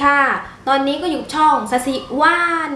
ค่ะ ตอนนี้ก็อยู่ช่องสสิว่าน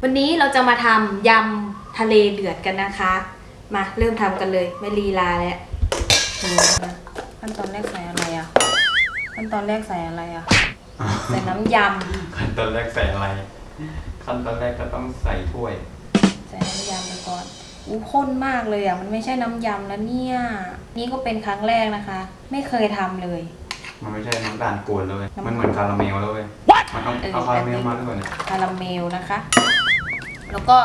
วันนี้เราจะมาทำยำทะเลเดือดกันนะคะมาเริ่มทำกันเลยไม่ลีลาแล้วขั้นตอนแรกใส่อะไรอ่ะขั้นตอนแรกใส่อะไรอ่ะใส่น้ำยำขั้นตอนแรกใส่อะไรขั้นตอนแรกก็ต้องใส่ถ้วยใส่น้ำยำไปก่อนข้นมากเลยอ่ะมันไม่ใช่น้ำยำแล้วเนี่ยนี่ก็เป็นครั้งแรกนะคะไม่เคยทำเลยมันไม่ใช่น้ำตาลกวนเลยมันเหมือนคาราเมลเลยมันต้องเอาคาราเมลมาด้วยเนี่ยคาราเมลนะคะแล้วก็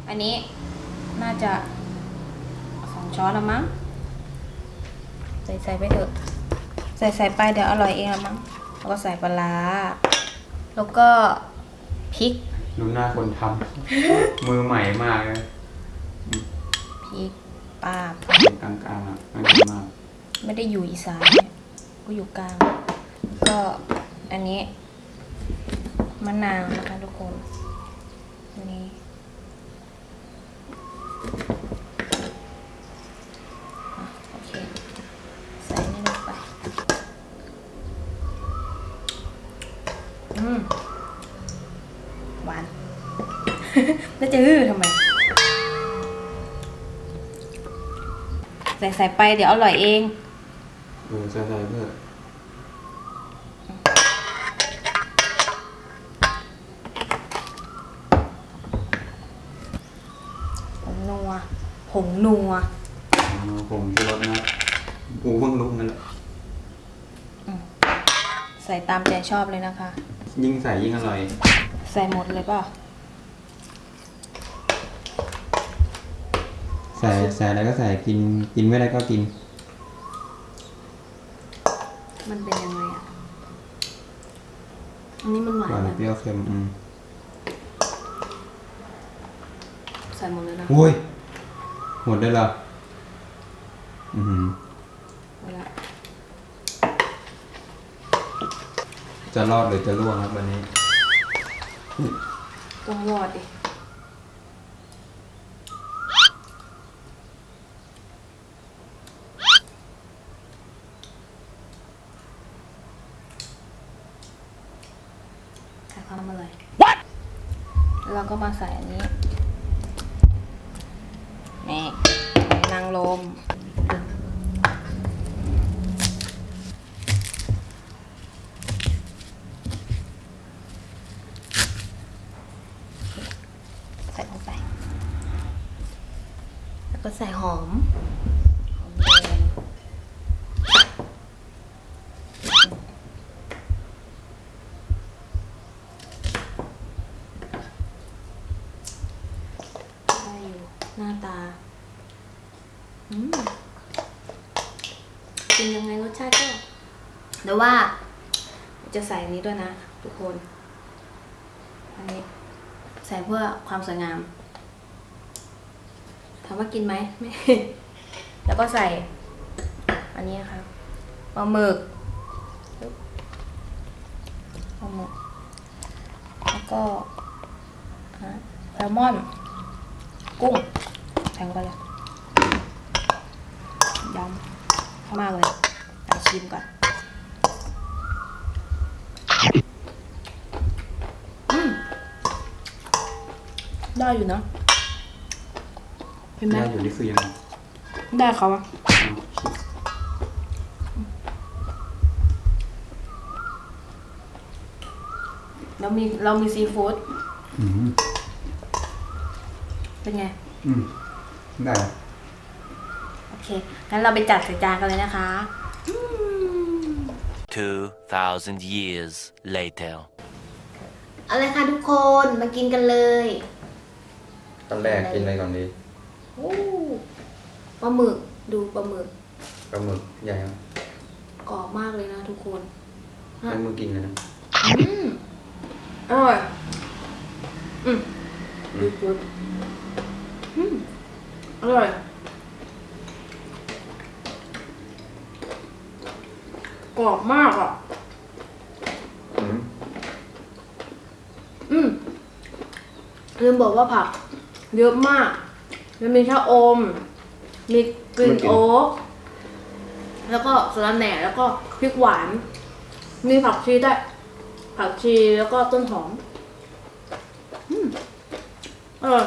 อันนี้น่าจะ2 ช้อนละมั้งใส่ไปเถอะใส่ไปเดี๋ยวอร่อยเองละมั้งแล้วก็ใส่ปลาร้าแล้วก็พริกดูหน้าคนทำ มือใหม่มากเลยพริกป้ากลางๆอ่ะไม่ดีมากไม่ได้อยู่อีสานเนี่ยก็อยู่กลางก็อันนี้มะนาวนะคะทุกคนอันนี้โอเคใส่นี่ลงไปหวาน แล้วจะทำไมใส่ไปเดี๋ยวอร่อยเองใส่เพื่อผงนัวผงชูรสนะเพิ่งรู้นั่นแหละใส่ตามใจชอบเลยนะคะยิ่งใส่ยิ่งอร่อยใส่หมดเลยป่ะใส่อะไรก็ใส่กินไม่ได้ก็กินมันเป็นยังไงอ่ะอันนี้มันหวานเปรี้ยวเค็มใส่หมดเลยนะโอ้ยหมดได้เหรอหมดละจะรอดหรือจะร่วงครับวันนี้ต้องรอดดิความอร่อยแล้วเราก็มาใส่อันนี้นี่นางลมใส่ลงไปแล้วก็ใส่หอมแดงหน้าตาเป็นยังไงรสชาติก็เดี๋ยวว่าจะใส่อันนี้ด้วยนะทุกคนอันนี้ใส่เพื่อความสวยงามถามว่ากินไหมไม่ แล้วก็ใส่อันนี้ครับปลาหมึกแล้วก็แซลมอนกุ้งแทงไปเลยยำเข้ามากเลยชิมก่อนได้อยู่นะเห็นไหมได้อยู่นี่คือยังไงได้เขาอะเรามีซีฟู้ดเป็นไงได้โอเคงั้นเราไปจัดใส่จานกันเลยนะคะ2,000 years later เอาเลยค่ะทุกคนมากินกันเลยตอนแรกกินอะไรก่อนดีปลาหมึกดูปลาหมึกใหญ่ครับกรอบมากเลยนะทุกคนให้มึงกินเลยนะอร่อยดูอร่อยกรอบมากอ่ะลืมบอกว่าผักเยอะมากมันมีชะอม มีกลิ่นโอ๊กแล้วก็สะระแหน่แล้วก็พริกหวาน มีผักชีด้วยผักชีแล้วก็ต้นหอมอร่อย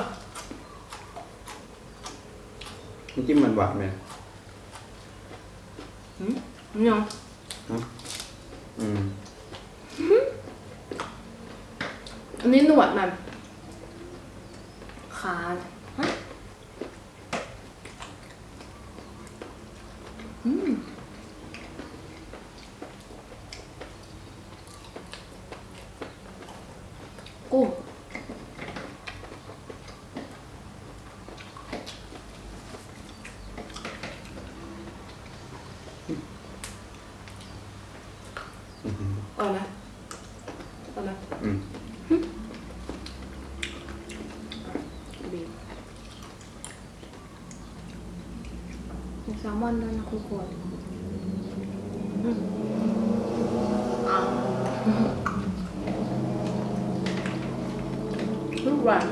น้ำจิ้มมันหวานไหม นี่ยัง อืม อันนี้หนวดมันขาฮะกุ้งเอาไหมเอาไหม อืม บีบมีแซลมอนด้วยนะทุกคนเอาลูกหวาน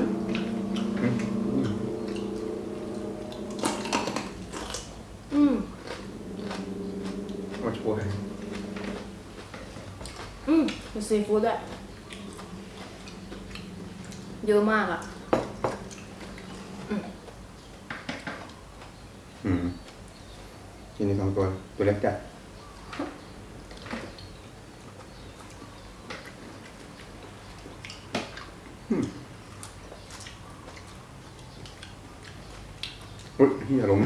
มาช่วย เป็นซีฟู้ดด้วยเยอะมากอ่ะกินใน2 ตัวตัวเล็กจัดอุ๊ยที่อารมณ์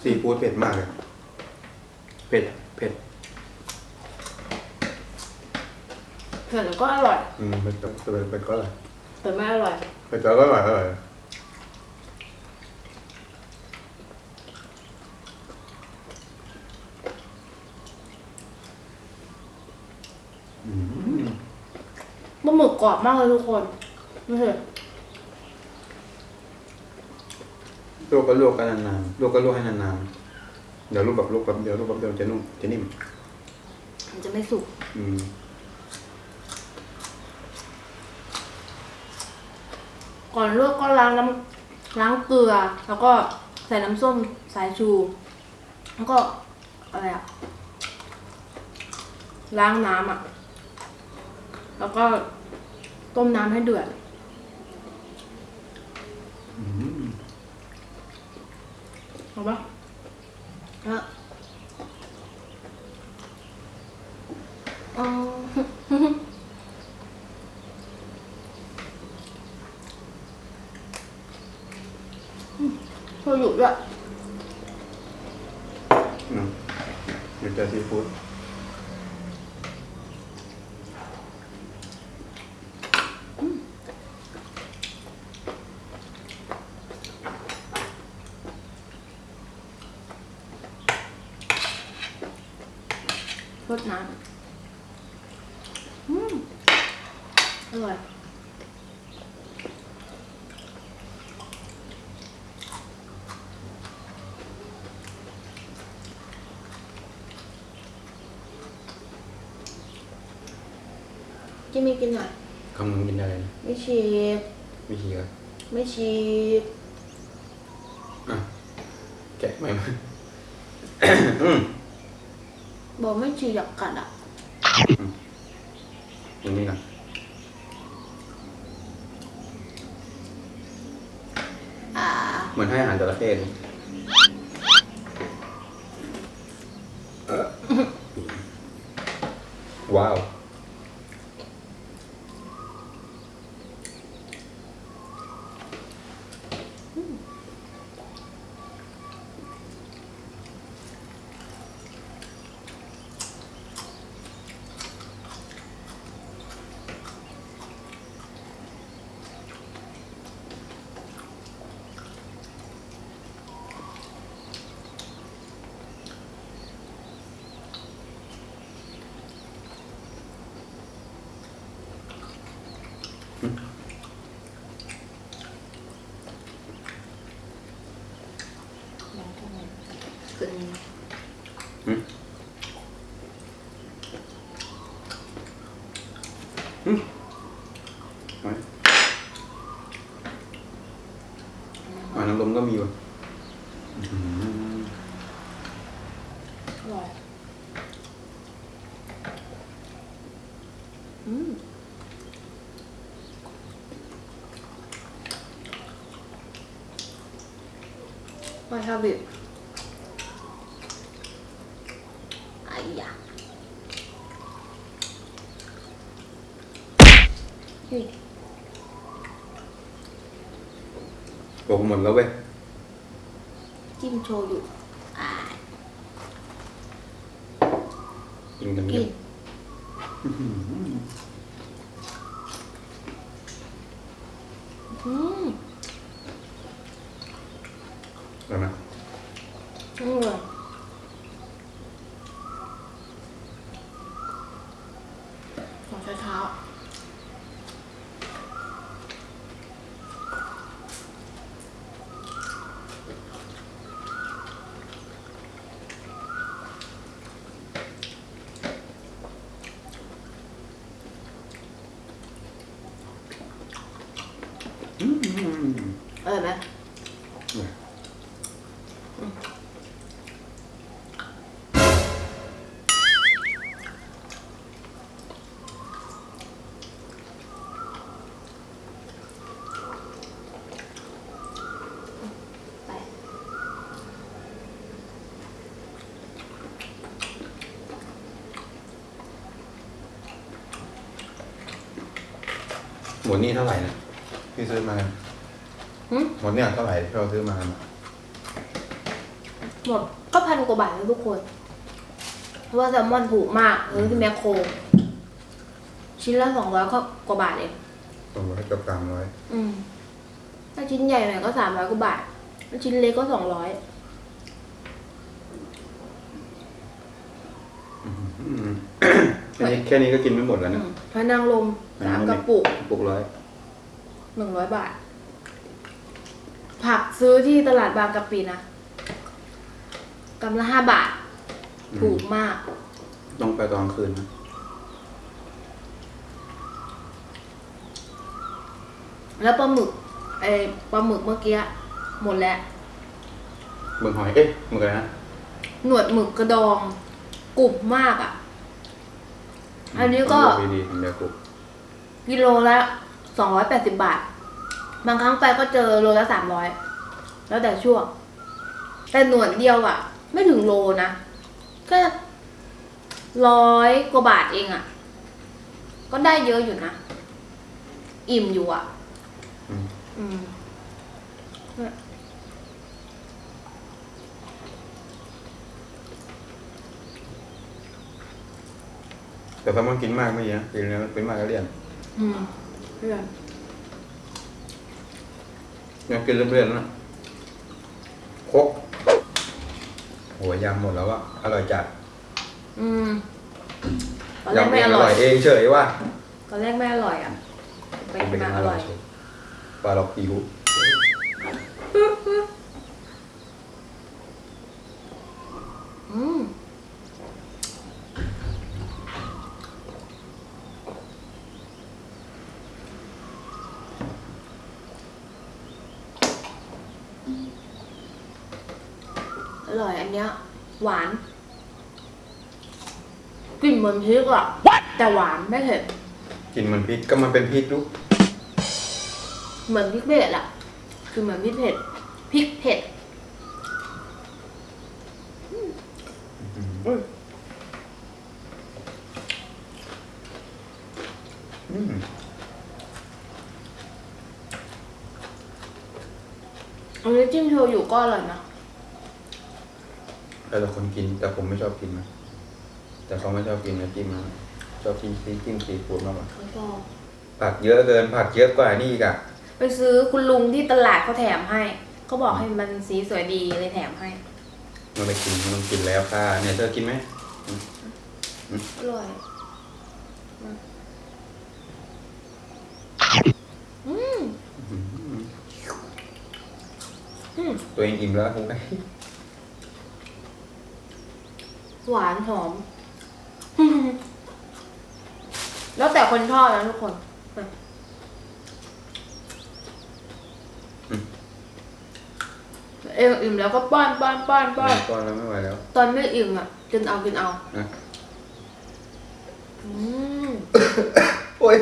ซีฟู้ดเผ็ดมากเลยเผ็ดเผ็ดแล้วก็อร่อยเผ็ดก็อร่อยแต่ไม่อร่อยเผ็ดก็อร่อยปลาหมึกกรอบมากเลยทุกคนไม่ใช่ลวกก็ลวกกันนานๆลวกก็ลวกให้นานๆเดี๋ยวลวกแบบเดี๋ยวจะนุ่มจะนิ่มมันจะไม่สุกก่อนลวกก็ล้างเกลือแล้วก็ใส่น้ำส้มสายชูแล้วก็อะไรอะล้างน้ำอะแล้วก็ต้มน้ำให้เดือดเอาปะโชยุด้วยเดี๋ยวจะซีฟู้ดรสน้ำอร่อยกินไม่กินหน่อยคำนึงกินได้เลยไม่ฉีกไม่ฉีกเลยไม่ฉีกแกะไหมบอกไม่ฉีกอยากกัดอ่ะอย่างนี้นะเหมือนให้อาหารจระเข้ว้าว ขึ้น อืมอืมไหมน้ำลมก็มีว่ะ อร่อยวาซาบิไอ้ยะนี่ ตกหมดแล้วเว้ย จิ้มโชยุอ่า กินกัน กิ เย น อะ อืม แล้วนะ อร่อยของเช้าอร่อยไหมไป หมดนี่เท่าไหร่นะพี่ซื้อมา หืม หมดเนี่ยเท่าไหร่ที่เราซื้อมา หมดก็1,000 กว่าบาทแล้วทุกคน เพราะว่าแซลมอนถูกมากเลยที่แมคโคร ชิ้นละ200 กว่าบาทเอง 200กับ300 ถ้าชิ้นใหญ่หน่อยก็300 กว่าบาทถ้าชิ้นเล็กก็200 แค่นี้ก็กินไม่หมดแล้วนะ พระนางลม3 กระปุก ปุก100 100 บาท ผักซื้อที่ตลาดบางกะปินะกำละ5 บาท ถูกมาก ต้องไปตอนคืนนะ แล้วปลาหมึกปลาหมึกเมื่อกี้หมดแล้ว เบิ่งหอย เอ๊ะมึงอะไรนะ หนวดหมึกกระดองกรุบมากอ่ะ อันนี้ก็ ดีๆถึงจะกรุบ กิโลละ280 บาท บางครั้งไปก็เจอโลละ300แล้วแต่ช่วง แต่หนวดเดียวอ่ะ ไม่ถึงโลนะแค่100 กว่าบาทเองอ่ะ ก็ได้เยอะอยู่นะ อิ่มอยู่อ่ะ อืม แต่ถ้ามันกินมากไม่เยอะกินแล้วเป็นมากก็เลี่ยน เพื่อน อยากกินเรื่อยๆนะครกหัวยำหมดแล้วอะอร่อยจัด ตอนแรก ยำเอ ไม่ ง อ อ ร่ ร่ อ อย ยเองเฉยว่ะ ตอนแรกไม่อร่อยอ่ะไปกินมาอร่อย ปลาหลอกผิว อร่อยอันเนี้ย หวาน กลิ่นเหมือนพริกอ่ะ แต่หวานไม่เผ็ด กินมันพริกก็มันเป็นพริกลูก เหมือนพริกเผ็ดอ่ะ คือเหมือนพริกเผ็ด พริกเผ็ด อันนี้จิ้มโชยุก็อร่อยนะ แต่ละคนกินแต่ผมไม่ชอบกินนะแต่เขาไม่ชอบกินนะจิ้มนะชอบกินจิ้มซีฟู้ดมากกว่า เขาชอบ ผักเยอะเกินผักเยอะกว่านี่อีกอะ ไปซื้อคุณลุงที่ตลาดเขาแถมให้ เขาบอกให้มันสีสวยดีเลยแถมให้ มันไปกินมันต้องกินแล้วค่ะเนี่ยเธอกินไหม อร่อย ตัวเองอิ่มแล้วคงไป หวานหอม แล้วแต่คนชอบนะทุกคนเองอิ่มแล้วก็ป้อน ป้อนแล้วไม่ไหวแล้ว ตอนไม่อิ่มอ่ะกินเอานะอืม โอ้ย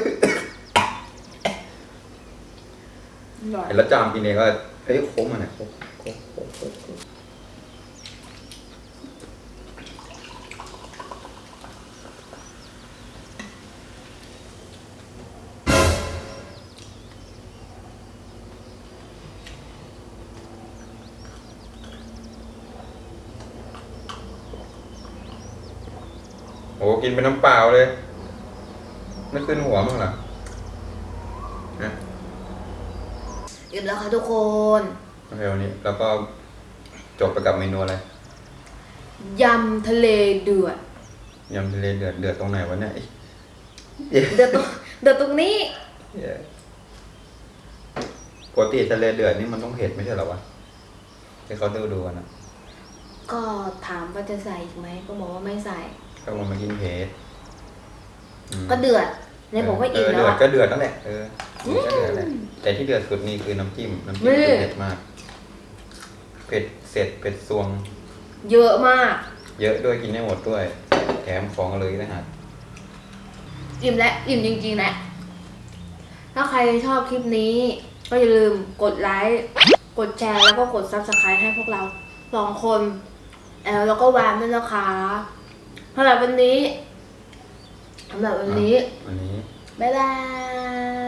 อร่อย เห็นแล้วจามกินเองก็เฮ้ยโค้งมันเนี่ยโค้งโอ้กินเป็นน้ำเปล่าเลยไม่ขึ้นหัวมั้งเหรอนะ อิ่มแล้วค่ะทุกคน โอเควันนี้แล้วก็จบไปกับเมนูอะไร ยำทะเลเดือด ยำทะเลเดือดตรงไหนวะเนี่ย เดือดตรงนี้ ปกติทะเลเดือดนี่มันต้องเผ็ดไม่ใช่เหรอวะที่เขาดูกันนะ ก็ถามว่าจะใส่อีกไหมก็บอกว่าไม่ใส่ ก็มันมากินเผ็ด ก็เดือดในบอกว่าอิ่มแล้ว เดือด อ่ะ ก็เดือดนั่นแหละก็เดือดแหละแต่ที่เดือดสุดนี่คือน้ำจิ้มคือเผ็ดมากเผ็ดเสร็จเผ็ดซวง เยอะมาก เยอะด้วยกินได้หมดด้วยแถมของเลยนะฮะ อิ่มและอิ่มจริงๆแหละถ้าใครชอบคลิปนี้ ก็อย่าลืมกดไลค์กดแชร์แล้วก็กด Subscribe ให้พวกเรา2 คนแล้วก็วานด้วยนะคะสำหรับวันนี้ วันนี้ บ๊ายบาย